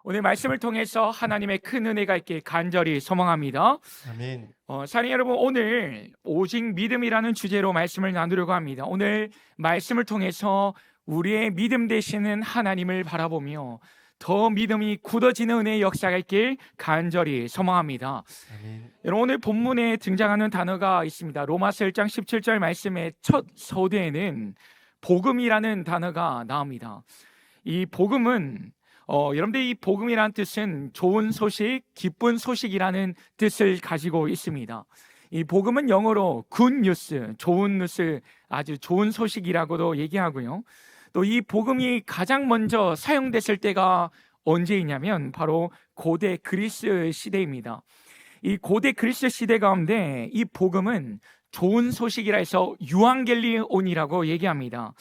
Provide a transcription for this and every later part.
오늘 말씀을 통해서 하나님의 큰 은혜가 있길 간절히 소망합니다. 아멘. 사랑하는 여러분, 오늘 오직 믿음이라는 주제로 말씀을 나누려고 합니다. 오늘 말씀을 통해서 우리의 믿음 되시는 하나님을 바라보며 더 믿음이 굳어지는 은혜의 역사가 있길 간절히 소망합니다. 아멘. 여러분, 오늘 본문에 등장하는 단어가 있습니다. 로마서 1장 17절 말씀의 첫 서두에는 복음이라는 단어가 나옵니다. 이 복음은 여러분들, 이 복음이라는 뜻은 좋은 소식, 기쁜 소식이라는 뜻을 가지고 있습니다. 이 복음은 영어로 good news, 좋은 뉴스, 아주 좋은 소식이라고도 얘기하고요. 또 이 복음이 가장 먼저 사용됐을 때가 언제이냐면 바로 고대 그리스 시대입니다. 이 고대 그리스 시대 가운데 이 복음은 좋은 소식이라 해서 유앙겔리온이라고 얘기합니다.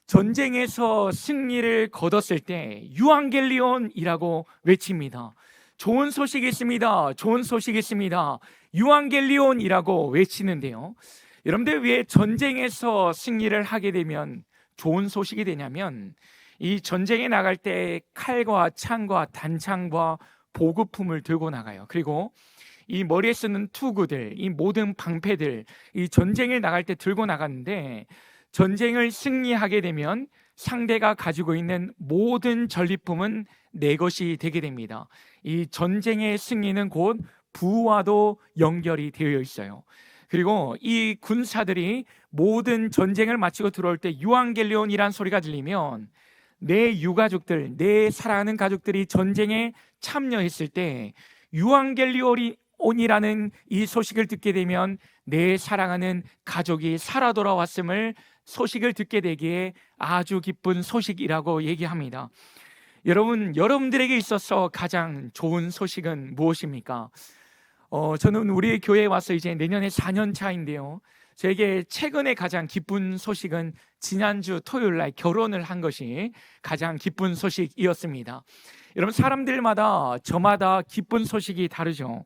전쟁에서 승리를 거뒀을 때 유앙겔리온이라고 외칩니다. 좋은 소식이 있습니다. 좋은 소식이 있습니다. 유앙겔리온이라고 외치는데요. 여러분들, 왜 전쟁에서 승리를 하게 되면 좋은 소식이 되냐면 이 전쟁에 나갈 때 칼과 창과 단창과 보급품을 들고 나가요. 그리고 이 머리에 쓰는 투구들, 이 모든 방패들, 이 전쟁에 나갈 때 들고 나갔는데 전쟁을 승리하게 되면 상대가 가지고 있는 모든 전리품은 내 것이 되게 됩니다. 이 전쟁의 승리는 곧 부와도 연결이 되어 있어요. 그리고 이 군사들이 모든 전쟁을 마치고 들어올 때 유앙겔리온이란 소리가 들리면 내 유가족들, 내 사랑하는 가족들이 전쟁에 참여했을 때 유앙겔리온이라는 이 소식을 듣게 되면 내 사랑하는 가족이 살아 돌아왔음을 소식을 듣게 되기에 아주 기쁜 소식이라고 얘기합니다. 여러분들에게 있어서 가장 좋은 소식은 무엇입니까? 저는 우리 교회에 와서 이제 내년에 4년 차인데요. 저에게 최근에 가장 기쁜 소식은 지난주 토요일 날 결혼을 한 것이 가장 기쁜 소식이었습니다. 여러분, 사람들마다 저마다 기쁜 소식이 다르죠.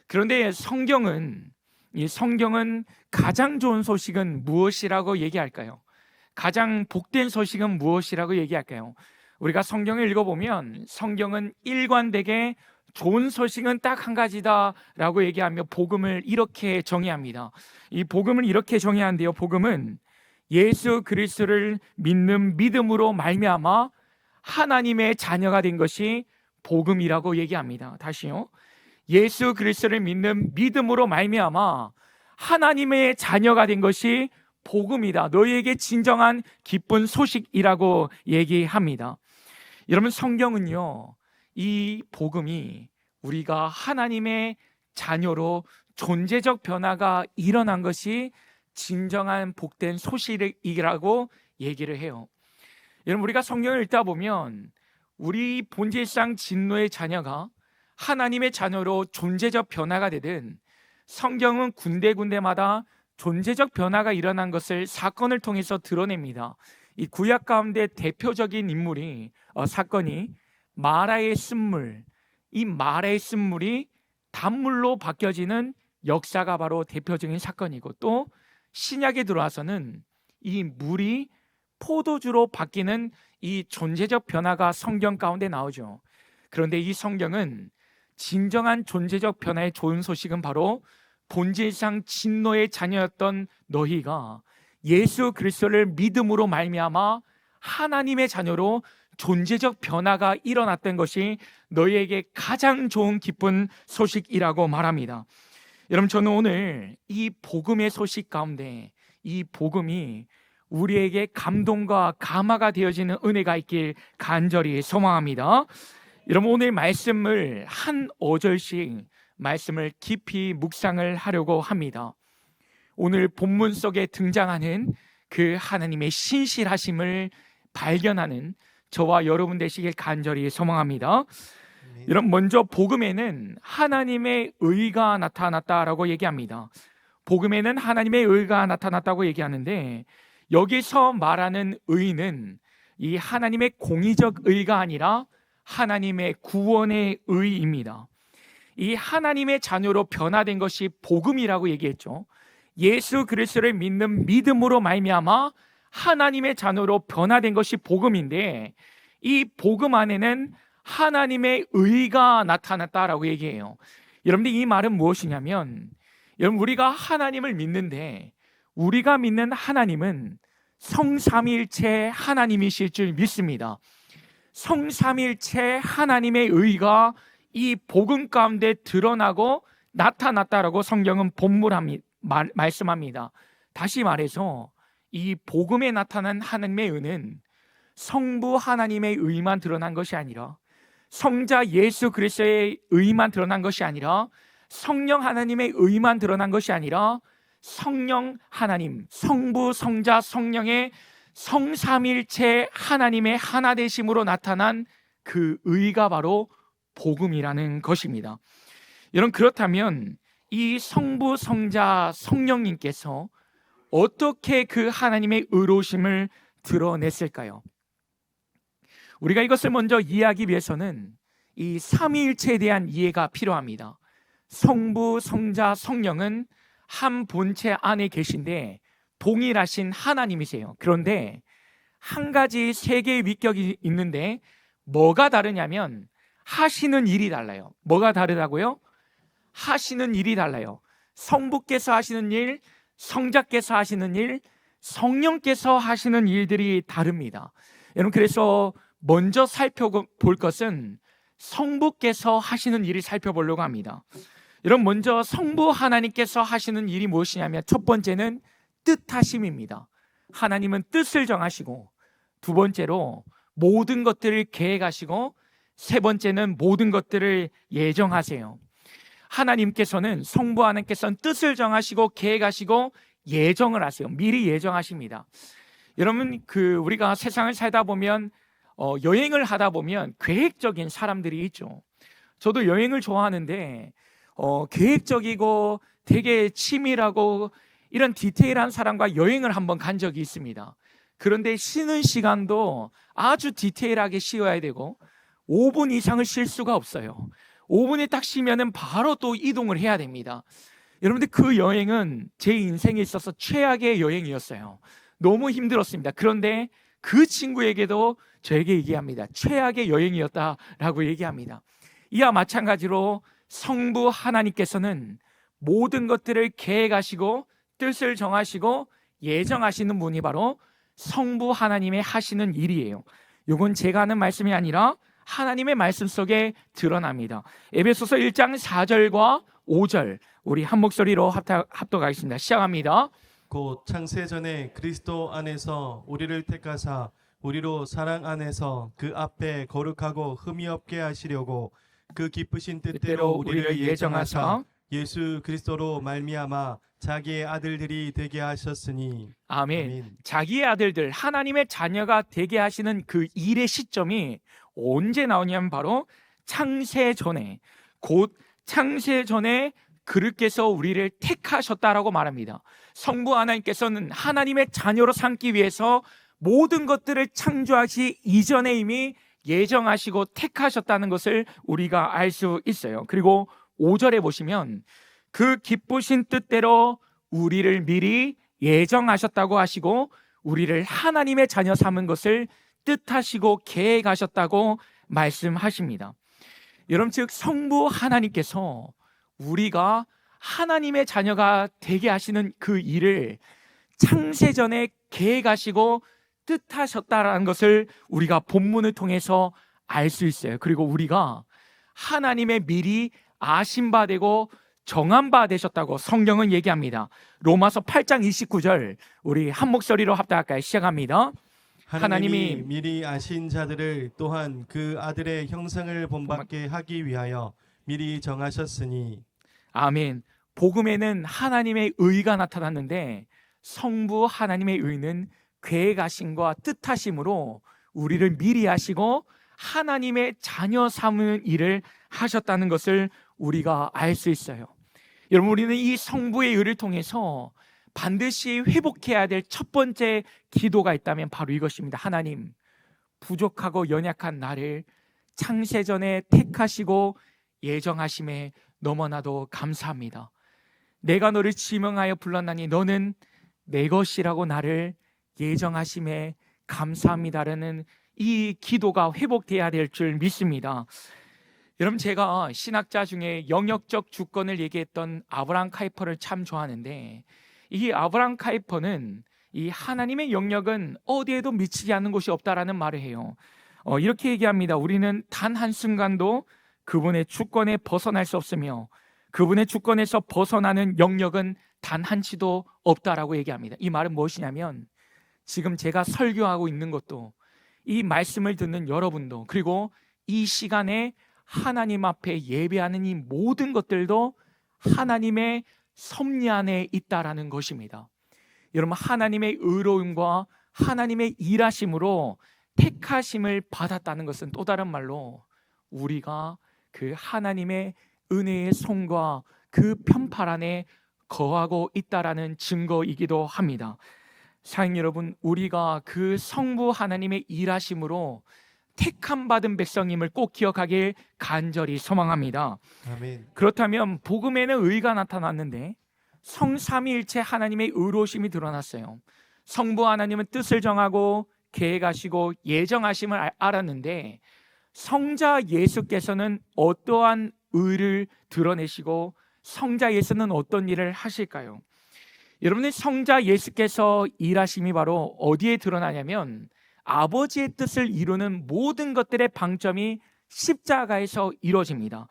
그런데 성경은 가장 좋은 소식은 무엇이라고 얘기할까요? 가장 복된 소식은 무엇이라고 얘기할까요? 우리가 성경을 읽어보면 성경은 일관되게 좋은 소식은 딱 한 가지다 라고 얘기하며 복음을 이렇게 정의합니다. 이 복음을 이렇게 정의하는데요, 복음은 예수 그리스도를 믿는 믿음으로 말미암아 하나님의 자녀가 된 것이 복음이라고 얘기합니다. 다시요, 예수 그리스도를 믿는 믿음으로 말미암아 하나님의 자녀가 된 것이 복음이다, 너희에게 진정한 기쁜 소식이라고 얘기합니다. 여러분, 성경은요, 이 복음이 우리가 하나님의 자녀로 존재적 변화가 일어난 것이 진정한 복된 소식이라고 얘기를 해요. 여러분, 우리가 성경을 읽다 보면 우리 본질상 진노의 자녀가 하나님의 자녀로 존재적 변화가 되든, 성경은 군데군데마다 존재적 변화가 일어난 것을 사건을 통해서 드러냅니다. 이 구약 가운데 대표적인 사건이 마라의 쓴물, 이 마라의 쓴물이 단물로 바뀌어지는 역사가 바로 대표적인 사건이고, 또 신약에 들어와서는 이 물이 포도주로 바뀌는 이 존재적 변화가 성경 가운데 나오죠. 그런데 이 성경은 진정한 존재적 변화의 좋은 소식은 바로 본질상 진노의 자녀였던 너희가 예수 그리스도를 믿음으로 말미암아 하나님의 자녀로 존재적 변화가 일어났던 것이 너희에게 가장 좋은 기쁜 소식이라고 말합니다. 여러분, 저는 오늘 이 복음의 소식 가운데 이 복음이 우리에게 감동과 감화가 되어지는 은혜가 있길 간절히 소망합니다. 여러분, 오늘 말씀을 한 5절씩 말씀을 깊이 묵상을 하려고 합니다. 오늘 본문 속에 등장하는 그 하나님의 신실하심을 발견하는 저와 여러분 되시길 간절히 소망합니다. 여러분, 먼저 복음에는 하나님의 의가 나타났다라고 얘기합니다. 복음에는 하나님의 의가 나타났다고 얘기하는데, 여기서 말하는 의는 이 하나님의 공의적 의가 아니라 하나님의 구원의 의입니다. 이 하나님의 자녀로 변화된 것이 복음이라고 얘기했죠. 예수 그리스도를 믿는 믿음으로 말미암아 하나님의 자녀로 변화된 것이 복음인데, 이 복음 안에는 하나님의 의가 나타났다라고 얘기해요. 여러분들, 이 말은 무엇이냐면, 여러분, 우리가 하나님을 믿는데 우리가 믿는 하나님은 성삼위일체 하나님이실 줄 믿습니다. 성삼위일체 하나님의 의가 이 복음 가운데 드러나고 나타났다라고 성경은 말씀합니다. 다시 말해서 이 복음에 나타난 하나님의 의는 성부 하나님의 의만 드러난 것이 아니라, 성자 예수 그리스도의 의만 드러난 것이 아니라, 성령 하나님의 의만 드러난 것이 아니라, 성령 하나님, 성부, 성자, 성령의 성삼일체 하나님의 하나 되심으로 나타난 그 의가 바로 복음이라는 것입니다. 여러분, 그렇다면 이 성부, 성자, 성령님께서 어떻게 그 하나님의 의로우심을 드러냈을까요? 우리가 이것을 먼저 이해하기 위해서는 이 삼위일체에 대한 이해가 필요합니다. 성부, 성자, 성령은 한 본체 안에 계신데 동일하신 하나님이세요. 그런데 한 가지 세 개의 위격이 있는데 뭐가 다르냐면 하시는 일이 달라요. 뭐가 다르다고요? 하시는 일이 달라요. 성부께서 하시는 일, 성자께서 하시는 일, 성령께서 하시는 일들이 다릅니다. 여러분, 그래서 먼저 살펴볼 것은 성부께서 하시는 일을 살펴보려고 합니다. 여러분, 먼저 성부 하나님께서 하시는 일이 무엇이냐면 첫 번째는 뜻하심입니다. 하나님은 뜻을 정하시고, 두 번째로 모든 것들을 계획하시고, 세 번째는 모든 것들을 예정하세요. 하나님께서는, 성부 하나님께서는 뜻을 정하시고 계획하시고 예정을 하세요. 미리 예정하십니다. 여러분, 우리가 세상을 살다 보면 여행을 하다 보면 계획적인 사람들이 있죠. 저도 여행을 좋아하는데 계획적이고 되게 치밀하고 이런 디테일한 사람과 여행을 한번 간 적이 있습니다. 그런데 쉬는 시간도 아주 디테일하게 쉬어야 되고 5분 이상을 쉴 수가 없어요. 5분에 딱 쉬면은 바로 또 이동을 해야 됩니다. 여러분들, 그 여행은 제 인생에 있어서 최악의 여행이었어요. 너무 힘들었습니다. 그런데 그 친구에게도 저에게 얘기합니다. 최악의 여행이었다라고 얘기합니다. 이와 마찬가지로 성부 하나님께서는 모든 것들을 계획하시고 뜻을 정하시고 예정하시는 분이 바로 성부 하나님의 하시는 일이에요. 이건 제가 하는 말씀이 아니라 하나님의 말씀 속에 드러납니다. 에베소서 1장 4절과 5절 우리 한 목소리로 합독하겠습니다. 시작합니다. 곧 창세전에 그리스도 안에서 우리를 택하사 우리로 사랑 안에서 그 앞에 거룩하고 흠이 없게 하시려고 그 기쁘신 뜻대로 우리를 예정하사 예수 그리스도로 말미암아 자기의 아들들이 되게 하셨으니. 아멘. 아멘. 자기의 아들들, 하나님의 자녀가 되게 하시는 그 일의 시점이 언제 나오냐면 바로 창세전에, 곧 창세전에 그르께서 우리를 택하셨다라고 말합니다. 성부 하나님께서는 하나님의 자녀로 삼기 위해서 모든 것들을 창조하시 이전에 이미 예정하시고 택하셨다는 것을 우리가 알 수 있어요. 그리고 5절에 보시면 그 기쁘신 뜻대로 우리를 미리 예정하셨다고 하시고 우리를 하나님의 자녀 삼은 것을 뜻하시고 계획하셨다고 말씀하십니다. 여러분, 즉 성부 하나님께서 우리가 하나님의 자녀가 되게 하시는 그 일을 창세전에 계획하시고 뜻하셨다라는 것을 우리가 본문을 통해서 알 수 있어요. 그리고 우리가 하나님의 미리 아신 바 되고 정한 바 되셨다고 성경은 얘기합니다. 로마서 8장 29절 우리 한 목소리로 합독할까요? 시작합니다. 하나님이 미리 아신 자들을 또한 그 아들의 형상을 본받게 하기 위하여 미리 정하셨으니. 아멘. 복음에는 하나님의 의가 나타났는데 성부 하나님의 의는 계획하심과 뜻하심으로 우리를 미리 하시고 하나님의 자녀 삼는 일을 하셨다는 것을 우리가 알 수 있어요. 여러분, 우리는 이 성부의 의를 통해서 반드시 회복해야 될 첫 번째 기도가 있다면 바로 이것입니다. 하나님, 부족하고 연약한 나를 창세전에 택하시고 예정하심에 너무나도 감사합니다. 내가 너를 지명하여 불렀나니 너는 내 것이라고 나를 예정하심에 감사합니다라는 이 기도가 회복돼야 될 줄 믿습니다. 여러분, 제가 신학자 중에 영역적 주권을 얘기했던 아브라함 카이퍼를 참 좋아하는데, 이 아브라함 카이퍼는 이 하나님의 영역은 어디에도 미치지 않는 곳이 없다라는 말을 해요. 이렇게 얘기합니다. 우리는 단 한순간도 그분의 주권에 벗어날 수 없으며 그분의 주권에서 벗어나는 영역은 단 한치도 없다라고 얘기합니다. 이 말은 무엇이냐면, 지금 제가 설교하고 있는 것도, 이 말씀을 듣는 여러분도, 그리고 이 시간에 하나님 앞에 예배하는 이 모든 것들도 하나님의 섭리 안에 있다라는 것입니다. 여러분, 하나님의 의로움과 하나님의 일하심으로 택하심을 받았다는 것은 또 다른 말로 우리가 그 하나님의 은혜의 손과 그 편팔 안에 거하고 있다라는 증거이기도 합니다. 사랑 여러분, 우리가 그 성부 하나님의 일하심으로 택함 받은 백성임을 꼭 기억하길 간절히 소망합니다. 아멘. 그렇다면 복음에는 의가 나타났는데 성삼위일체 하나님의 의로우심이 드러났어요. 성부 하나님은 뜻을 정하고 계획하시고 예정하심을 알았는데, 성자 예수께서는 어떠한 의를 드러내시고 성자 예수는 어떤 일을 하실까요? 여러분의 성자 예수께서 일하심이 바로 어디에 드러나냐면, 아버지의 뜻을 이루는 모든 것들의 방점이 십자가에서 이루어집니다.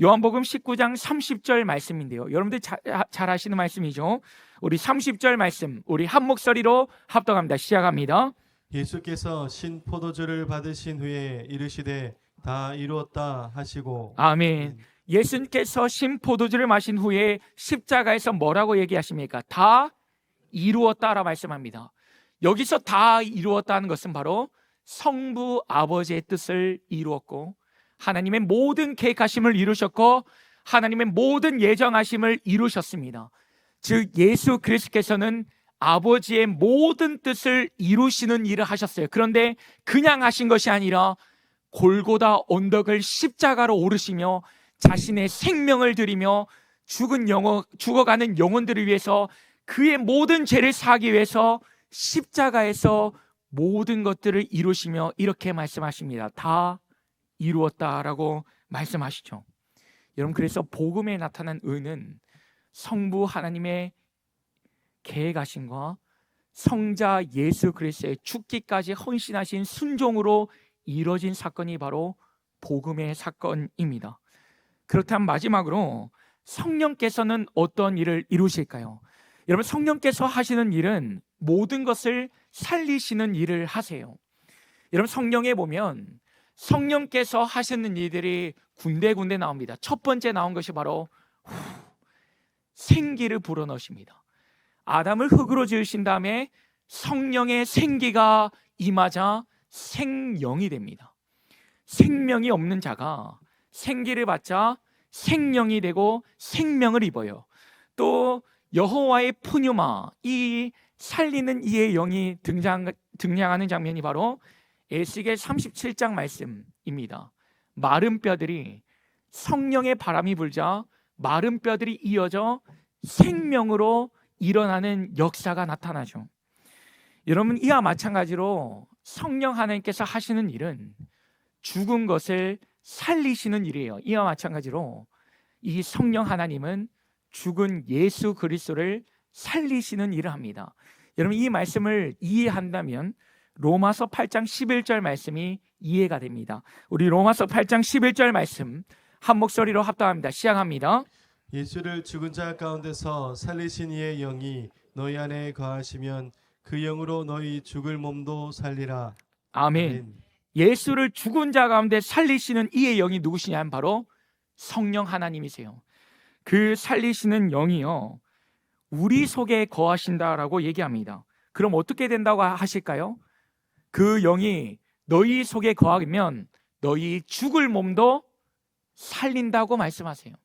요한복음 19장 30절 말씀인데요, 여러분들 잘 아시는 말씀이죠. 우리 30절 말씀 우리 한 목소리로 합독합니다. 시작합니다. 예수께서 신 포도주를 받으신 후에 이르시되 다 이루었다 하시고. 아멘. 예수님께서 신 포도주를 마신 후에 십자가에서 뭐라고 얘기하십니까? 다 이루었다라 말씀합니다. 여기서 다 이루었다는 것은 바로 성부 아버지의 뜻을 이루었고, 하나님의 모든 계획하심을 이루셨고, 하나님의 모든 예정하심을 이루셨습니다. 즉 예수 그리스도께서는 아버지의 모든 뜻을 이루시는 일을 하셨어요. 그런데 그냥 하신 것이 아니라 골고다 언덕을 십자가로 오르시며 자신의 생명을 드리며 죽어가는 영혼들을 위해서, 그의 모든 죄를 사하기 위해서 십자가에서 모든 것들을 이루시며 이렇게 말씀하십니다. 다 이루었다라고 말씀하시죠. 여러분, 그래서 복음에 나타난 의는 성부 하나님의 계획하심과 성자 예수 그리스도의 죽기까지 헌신하신 순종으로 이루어진 사건이 바로 복음의 사건입니다. 그렇다면 마지막으로 성령께서는 어떤 일을 이루실까요? 여러분, 성령께서 하시는 일은 모든 것을 살리시는 일을 하세요. 여러분, 성경에 보면 성령께서 하시는 일들이 군데군데 나옵니다. 첫 번째 나온 것이 바로 생기를 불어넣으십니다. 아담을 흙으로 지으신 다음에 성령의 생기가 임하자 생령이 됩니다. 생명이 없는 자가 생기를 받자 생령이 되고 생명을 입어요. 또 여호와의 푸뉴마, 이 살리는 이의 영이 등장하는 장면이 바로 에스겔 37장 말씀입니다. 마른 뼈들이, 성령의 바람이 불자 마른 뼈들이 이어져 생명으로 일어나는 역사가 나타나죠. 여러분, 이와 마찬가지로 성령 하나님께서 하시는 일은 죽은 것을 살리시는 일이에요. 이와 마찬가지로 이 성령 하나님은 죽은 예수 그리스도를 살리시는 일을 합니다. 여러분, 이 말씀을 이해한다면 로마서 8장 11절 말씀이 이해가 됩니다. 우리 로마서 8장 11절 말씀 한 목소리로 합독합니다. 시작합니다. 예수를 죽은 자 가운데서 살리신 이의 영이 너희 안에 거하시면 그 영으로 너희 죽을 몸도 살리라. 아멘. 예수를 죽은 자 가운데 살리시는 이의 영이 누구시냐면 바로 성령 하나님이세요. 그 살리시는 영이요, 우리 속에 거하신다라고 얘기합니다. 그럼 어떻게 된다고 하실까요? 그 영이 너희 속에 거하면 너희 죽을 몸도 살린다고 말씀하세요.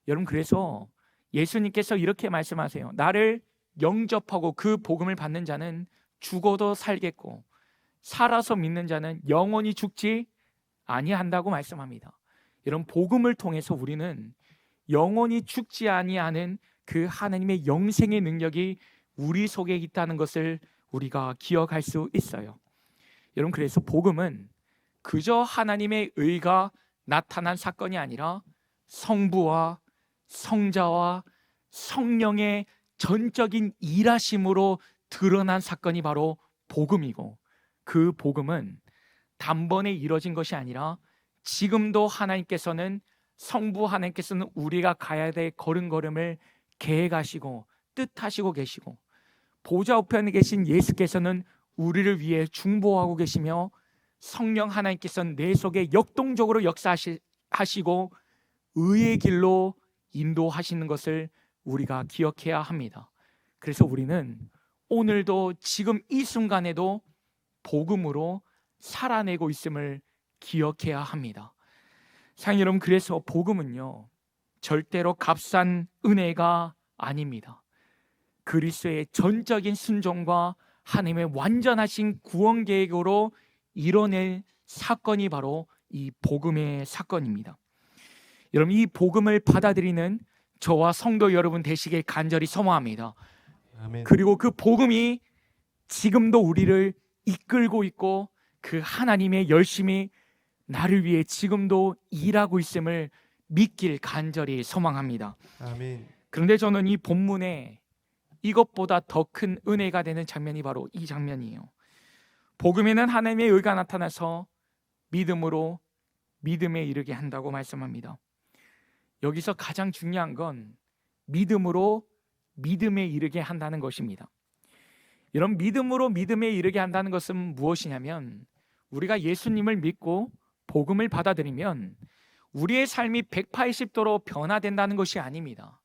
여러분, 그래서 예수님께서 이렇게 말씀하세요. 나를 영접하고 그 복음을 받는 자는 죽어도 살겠고 살아서 믿는 자는 영원히 죽지 아니한다고 말씀합니다. 여러분, 복음을 통해서 우리는 영원히 죽지 아니하는 그 하나님의 영생의 능력이 우리 속에 있다는 것을 우리가 기억할 수 있어요. 여러분, 그래서 복음은 그저 하나님의 의가 나타난 사건이 아니라 성부와 성자와 성령의 전적인 일하심으로 드러난 사건이 바로 복음이고, 그 복음은 단번에 이루어진 것이 아니라 지금도 하나님께서는, 성부 하나님께서는 우리가 가야 될 걸음걸음을 계획하시고 뜻하시고 계시고, 보좌 우편에 계신 예수께서는 우리를 위해 중보하고 계시며, 성령 하나님께서는 내 속에 역동적으로 역사하시고 의의 길로 인도하시는 것을 우리가 기억해야 합니다. 그래서 우리는 오늘도 지금 이 순간에도 복음으로 살아내고 있음을 기억해야 합니다. 사랑하는 여러분, 그래서 복음은요, 절대로 값싼 은혜가 아닙니다. 그리스도의 전적인 순종과 하나님의 완전하신 구원 계획으로 이뤄낼 사건이 바로 이 복음의 사건입니다. 여러분, 이 복음을 받아들이는 저와 성도 여러분 되시길 간절히 소망합니다. 아멘. 그리고 그 복음이 지금도 우리를 이끌고 있고, 그 하나님의 열심히 나를 위해 지금도 일하고 있음을 믿길 간절히 소망합니다. 아멘. 그런데 저는 이 본문에 이것보다 더 큰 은혜가 되는 장면이 바로 이 장면이에요. 복음에는 하나님의 의가 나타나서 믿음으로 믿음에 이르게 한다고 말씀합니다. 여기서 가장 중요한 건 믿음으로 믿음에 이르게 한다는 것입니다. 이런 믿음으로 믿음에 이르게 한다는 것은 무엇이냐면, 우리가 예수님을 믿고 복음을 받아들이면 우리의 삶이 180도로 변화된다는 것이 아닙니다.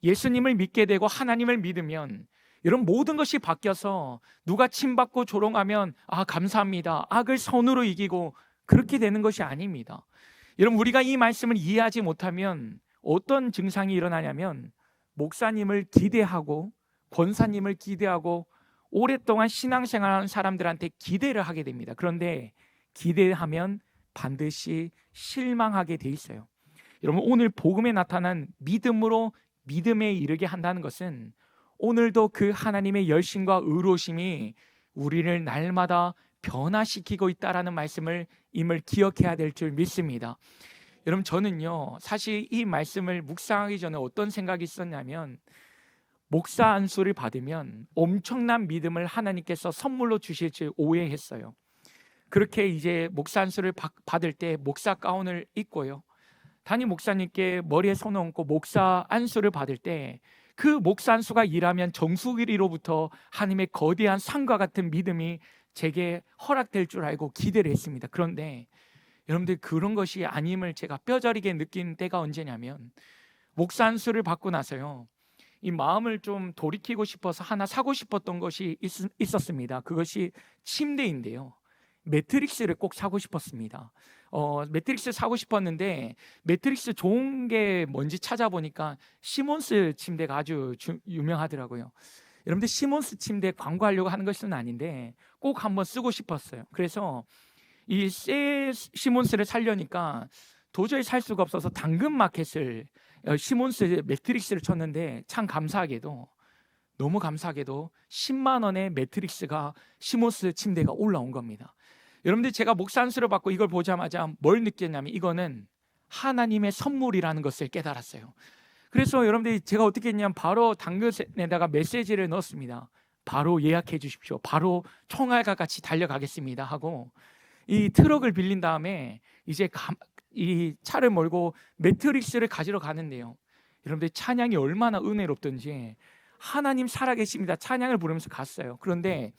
예수님을 믿게 되고 하나님을 믿으면 이런 모든 것이 바뀌어서 누가 침받고 조롱하면 감사합니다, 악을 선으로 이기고, 그렇게 되는 것이 아닙니다. 여러분, 우리가 이 말씀을 이해하지 못하면 어떤 증상이 일어나냐면, 목사님을 기대하고 권사님을 기대하고 오랫동안 신앙생활하는 사람들한테 기대를 하게 됩니다. 그런데 기대하면 반드시 실망하게 돼 있어요. 여러분, 오늘 복음에 나타난 믿음으로 믿음에 이르게 한다는 것은 오늘도 그 하나님의 열심과 의로우심이 우리를 날마다 변화시키고 있다라는 말씀을 임을 기억해야 될 줄 믿습니다. 여러분, 저는요, 사실 이 말씀을 묵상하기 전에 어떤 생각이 있었냐면, 목사 안수를 받으면 엄청난 믿음을 하나님께서 선물로 주실 줄 오해했어요. 그렇게 이제 목사 안수를 받을 때 목사 가운을 입고요, 담임 목사님께 머리에 손을 얹고 목사 안수를 받을 때 그 목사 안수가 일하면 정수기로부터 하나님의 거대한 산과 같은 믿음이 제게 허락될 줄 알고 기대를 했습니다. 그런데 여러분들, 그런 것이 아님을 제가 뼈저리게 느낀 때가 언제냐면, 목사 안수를 받고 나서요, 이 마음을 좀 돌이키고 싶어서 하나 사고 싶었던 것이 있었습니다. 그것이 침대인데요, 매트릭스를 꼭 사고 싶었습니다. 매트릭스 사고 싶었는데, 매트릭스 좋은 게 뭔지 찾아보니까 시몬스 침대가 아주 유명하더라고요. 여러분들, 시몬스 침대 광고하려고 하는 것은 아닌데 꼭 한번 쓰고 싶었어요. 그래서 이 새 시몬스를 살려니까 도저히 살 수가 없어서 당근마켓을 시몬스 매트릭스를 쳤는데, 참 감사하게도, 너무 감사하게도 10만 원의 매트릭스가, 시몬스 침대가 올라온 겁니다. 여러분들, 제가 목사 안수를 받고 이걸 보자마자 뭘 느꼈냐면, 이거는 하나님의 선물이라는 것을 깨달았어요. 그래서 여러분들이, 제가 어떻게 했냐면 바로 당근에다가 메시지를 넣었습니다. 바로 예약해 주십시오, 바로 총알과 같이 달려가겠습니다 하고, 이 트럭을 빌린 다음에 이제 이 차를 몰고 매트릭스를 가지러 가는데요, 여러분들, 찬양이 얼마나 은혜롭던지 하나님 살아계십니다 찬양을 부르면서 갔어요. 그런데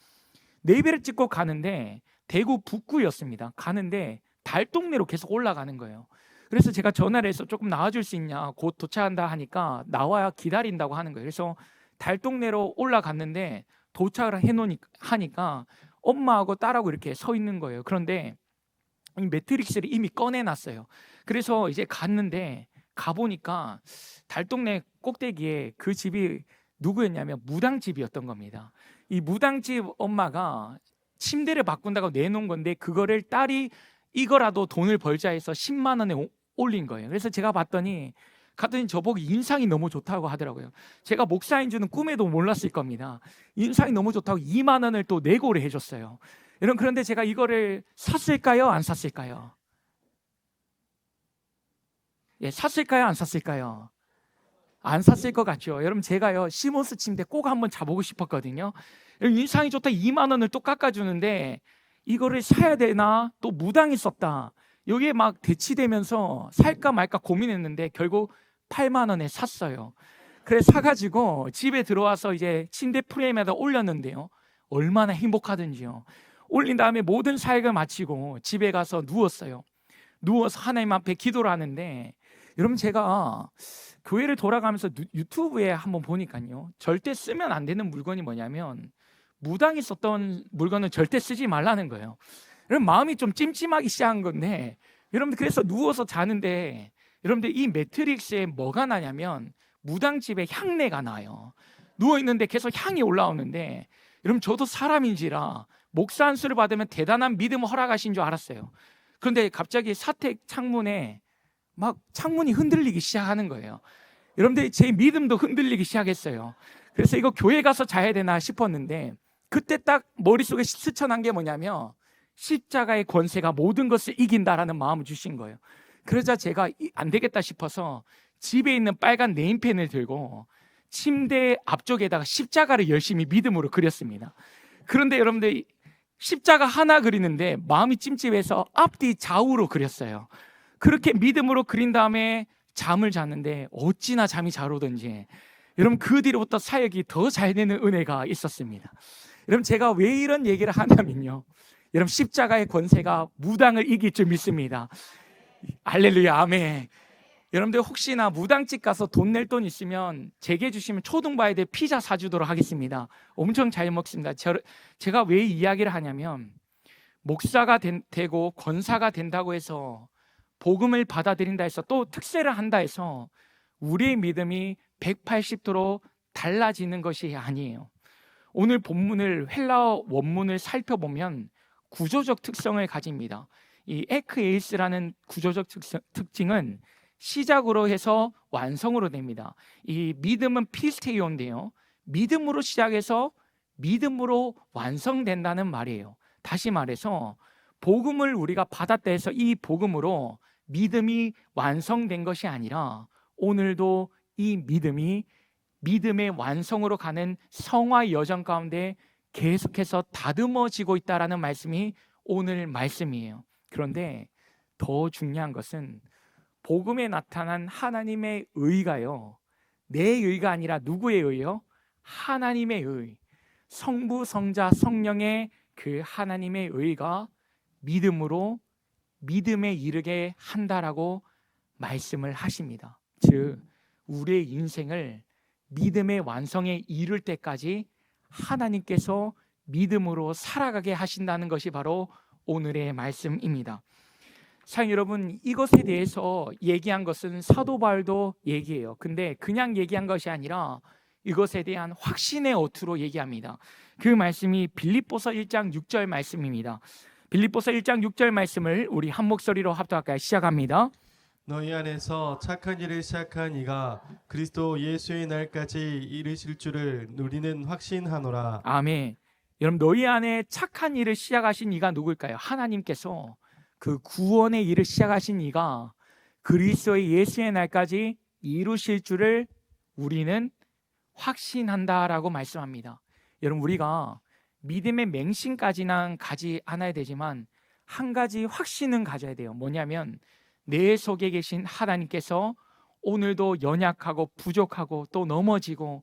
내비를 찍고 가는데 대구 북구였습니다. 가는데 달동네로 계속 올라가는 거예요. 그래서 제가 전화를 해서 조금 나와줄 수 있냐, 곧 도착한다 하니까 나와야 기다린다고 하는 거예요. 그래서 달동네로 올라갔는데 도착을 하니까 엄마하고 딸하고 이렇게 서 있는 거예요. 그런데 이 매트릭스를 이미 꺼내놨어요. 그래서 이제 갔는데, 가보니까 달동네 꼭대기에 그 집이 누구였냐면 무당집이었던 겁니다. 이 무당집 엄마가 침대를 바꾼다고 내놓은 건데, 그거를 딸이 이거라도 돈을 벌자 해서 10만 원에 올린 거예요. 그래서 제가 갔더니 저보고 인상이 너무 좋다고 하더라고요. 제가 목사인 줄은 꿈에도 몰랐을 겁니다. 인상이 너무 좋다고 2만 원을 또 내고를 해줬어요. 여러분, 그런데 제가 이거를 샀을까요? 안 샀을까요? 예, 샀을까요? 안 샀을까요? 안 샀을 것 같죠. 여러분, 제가요 시몬스 침대 꼭 한번 자보고 싶었거든요. 여러분, 인상이 좋다 2만 원을 또 깎아주는데 이거를 사야 되나, 또 무당이 썼다, 여기에 막 대치되면서 살까 말까 고민했는데 결국 8만 원에 샀어요. 그래서 사가지고 집에 들어와서 이제 침대 프레임에다 올렸는데요, 얼마나 행복하든지요. 올린 다음에 모든 사역을 마치고 집에 가서 누웠어요. 누워서 하나님 앞에 기도를 하는데, 여러분, 제가 교회를 돌아가면서 유튜브에 한번 보니까요, 절대 쓰면 안 되는 물건이 뭐냐면 무당이 썼던 물건은 절대 쓰지 말라는 거예요. 여러분, 마음이 좀 찜찜하기 시작한 건데, 여러분들, 그래서 누워서 자는데 여러분들 이 매트릭스에 뭐가 나냐면 무당집에 향내가 나요. 누워있는데 계속 향이 올라오는데, 여러분, 저도 사람인지라 목사 안수를 받으면 대단한 믿음을 허락하신 줄 알았어요. 그런데 갑자기 사택 창문에 막 창문이 흔들리기 시작하는 거예요. 여러분들, 제 믿음도 흔들리기 시작했어요. 그래서 이거 교회 가서 자야 되나 싶었는데, 그때 딱 머릿속에 스쳐난 게 뭐냐면 십자가의 권세가 모든 것을 이긴다라는 마음을 주신 거예요. 그러자 제가 안 되겠다 싶어서 집에 있는 빨간 네임펜을 들고 침대 앞쪽에다가 십자가를 열심히 믿음으로 그렸습니다. 그런데 여러분들, 십자가 하나 그리는데 마음이 찜찜해서 앞뒤 좌우로 그렸어요. 그렇게 믿음으로 그린 다음에 잠을 잤는데 어찌나 잠이 잘 오던지, 여러분, 그 뒤로부터 사역이 더 잘 되는 은혜가 있었습니다. 여러분, 제가 왜 이런 얘기를 하냐면요, 여러분, 십자가의 권세가 무당을 이길 줄 믿습니다. 할렐루야, 아멘. 여러분들, 혹시나 무당집 가서 돈 낼 돈 있으면 제게 주시면 초등바이들 피자 사주도록 하겠습니다. 엄청 잘 먹습니다. 제가 왜 이야기를 하냐면, 목사가 되고 권사가 된다고 해서, 복음을 받아들인다 해서, 또 특세를 한다 해서 우리의 믿음이 180도로 달라지는 것이 아니에요. 오늘 본문을, 헬라어 원문을 살펴보면 구조적 특성을 가집니다. 이 에크에이스라는 구조적 특징은 시작으로 해서 완성으로 됩니다. 이 믿음은 피스테이온인데요, 믿음으로 시작해서 믿음으로 완성된다는 말이에요. 다시 말해서 복음을 우리가 받았다 해서 이 복음으로 믿음이 완성된 것이 아니라, 오늘도 이 믿음이 믿음의 완성으로 가는 성화 여정 가운데 계속해서 다듬어지고 있다라는 말씀이 오늘 말씀이에요. 그런데 더 중요한 것은 복음에 나타난 하나님의 의가요, 내 의가 아니라 누구의 의요? 하나님의 의, 성부, 성자, 성령의 그 하나님의 의가 믿음으로 믿음에 이르게 한다라고 말씀을 하십니다. 즉, 우리의 인생을 믿음의 완성에 이를 때까지 하나님께서 믿음으로 살아가게 하신다는 것이 바로 오늘의 말씀입니다. 사랑 여러분, 이것에 대해서 얘기한 것은 사도 바울도 얘기해요. 근데 그냥 얘기한 것이 아니라 이것에 대한 확신의 어투로 얘기합니다. 그 말씀이 빌립보서 1장 6절 말씀입니다. 빌립보서 1장 6절 말씀을 우리 한 목소리로 합독할까요? 시작합니다. 너희 안에서 착한 일을 시작한 이가 그리스도 예수의 날까지 이르실 줄을 우리는 확신하노라. 아멘. 여러분, 너희 안에 착한 일을 시작하신 이가 누굴까요? 하나님께서 그 구원의 일을 시작하신 이가 그리스도의 예수의 날까지 이루실 줄을 우리는 확신한다라고 말씀합니다. 여러분, 우리가 믿음의 맹신까지는 가지 않아야 되지만 한 가지 확신은 가져야 돼요. 뭐냐면 내 속에 계신 하나님께서 오늘도 연약하고 부족하고 또 넘어지고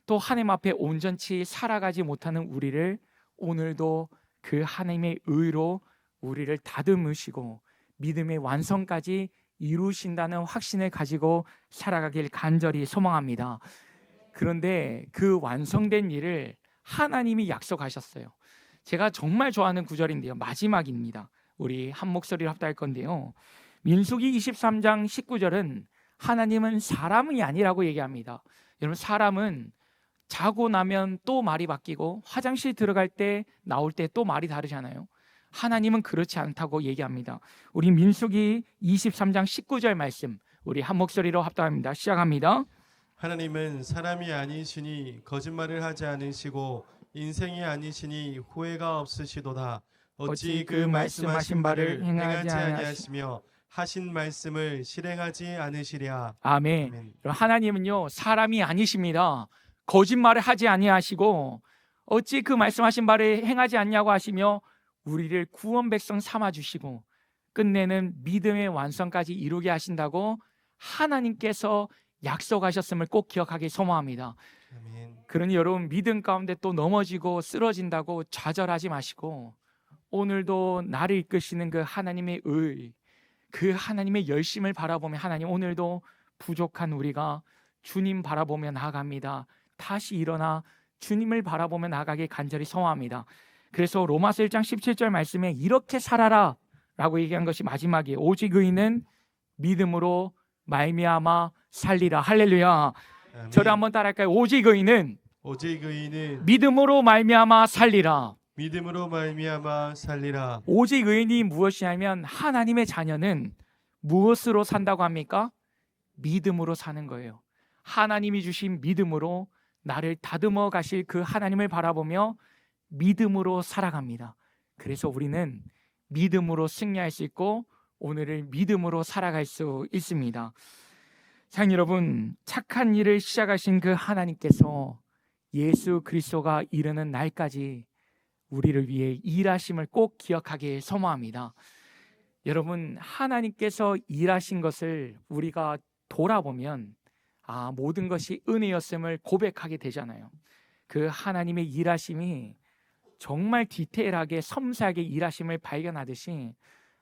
또 하나님 앞에 온전치 살아가지 못하는 우리를 오늘도 그 하나님의 의로 우리를 다듬으시고 믿음의 완성까지 이루신다는 확신을 가지고 살아가길 간절히 소망합니다. 그런데 그 완성된 일을 하나님이 약속하셨어요. 제가 정말 좋아하는 구절인데요, 마지막입니다. 우리 한 목소리로 합독할 건데요, 민수기 23장 19절은 하나님은 사람이 아니라고 얘기합니다. 여러분, 사람은 자고 나면 또 말이 바뀌고 화장실 들어갈 때 나올 때 또 말이 다르잖아요. 하나님은 그렇지 않다고 얘기합니다. 우리 민수기 23장 19절 말씀 우리 한 목소리로 합독합니다. 시작합니다. 하나님은 사람이 아니시니 거짓말을 하지 않으시고 인생이 아니시니 후회가 없으시도다. 어찌 그 말씀하신 바를 행하지 아니하시며 하신 말씀을 실행하지 않으시랴. 아멘. 아멘. 하나님은요 사람이 아니십니다. 거짓말을 하지 아니하시고 어찌 그 말씀하신 바를 행하지 않냐고 하시며 우리를 구원 백성 삼아 주시고 끝내는 믿음의 완성까지 이루게 하신다고 하나님께서 약속하셨음을 꼭 기억하기 소망합니다. 아멘. 그러니 여러분 믿음 가운데 또 넘어지고 쓰러진다고 좌절하지 마시고 오늘도 나를 이끄시는 그 하나님의 의, 그 하나님의 열심을 바라보며 하나님 오늘도 부족한 우리가 주님 바라보며 나아갑니다. 다시 일어나 주님을 바라보며 나아가길 간절히 소망합니다. 그래서 로마서 1장 17절 말씀에 이렇게 살아라 라고 얘기한 것이 마지막이에요. 오직 의인은 믿음으로 말미암아 살리라. 할렐루야. 아멘. 저를 한번 따라할까요? 오직 의인은 오직 의인은 믿음으로 말미암아 살리라. 믿음으로 말미암아 살리라. 오직 의인이 무엇이냐면 하나님의 자녀는 무엇으로 산다고 합니까? 믿음으로 사는 거예요. 하나님이 주신 믿음으로 나를 다듬어 가실 그 하나님을 바라보며 믿음으로 살아갑니다. 그래서 우리는 믿음으로 승리할 수 있고 오늘을 믿음으로 살아갈 수 있습니다. 사랑하는 여러분, 착한 일을 시작하신 그 하나님께서 예수 그리스도가 이르는 날까지 우리를 위해 일하심을 꼭 기억하길 소망합니다. 여러분, 하나님께서 일하신 것을 우리가 돌아보면 모든 것이 은혜였음을 고백하게 되잖아요. 그 하나님의 일하심이 정말 디테일하게 섬세하게 일하심을 발견하듯이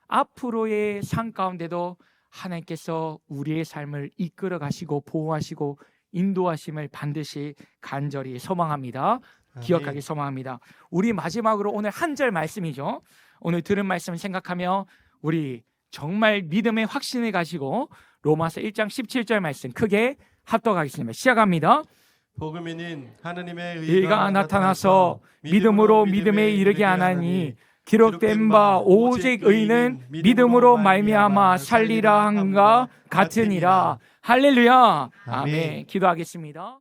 앞으로의 삶 가운데도 하나님께서 우리의 삶을 이끌어 가시고 보호하시고 인도하심을 반드시 간절히 소망합니다. 기억하기 소망합니다. 우리 마지막으로 오늘 한 절 말씀이죠. 오늘 들은 말씀을 생각하며 우리 정말 믿음의 확신을 가지고 로마서 1장 17절 말씀 크게 합독하겠습니다. 시작합니다. 복음에는 하나님의 의가 나타나서 믿음으로 믿음에 이르게 하나니 기록된 바 오직 의인은 믿음으로 말미암아 살리라 한가 같으니라. 할렐루야. 아멘. 기도하겠습니다.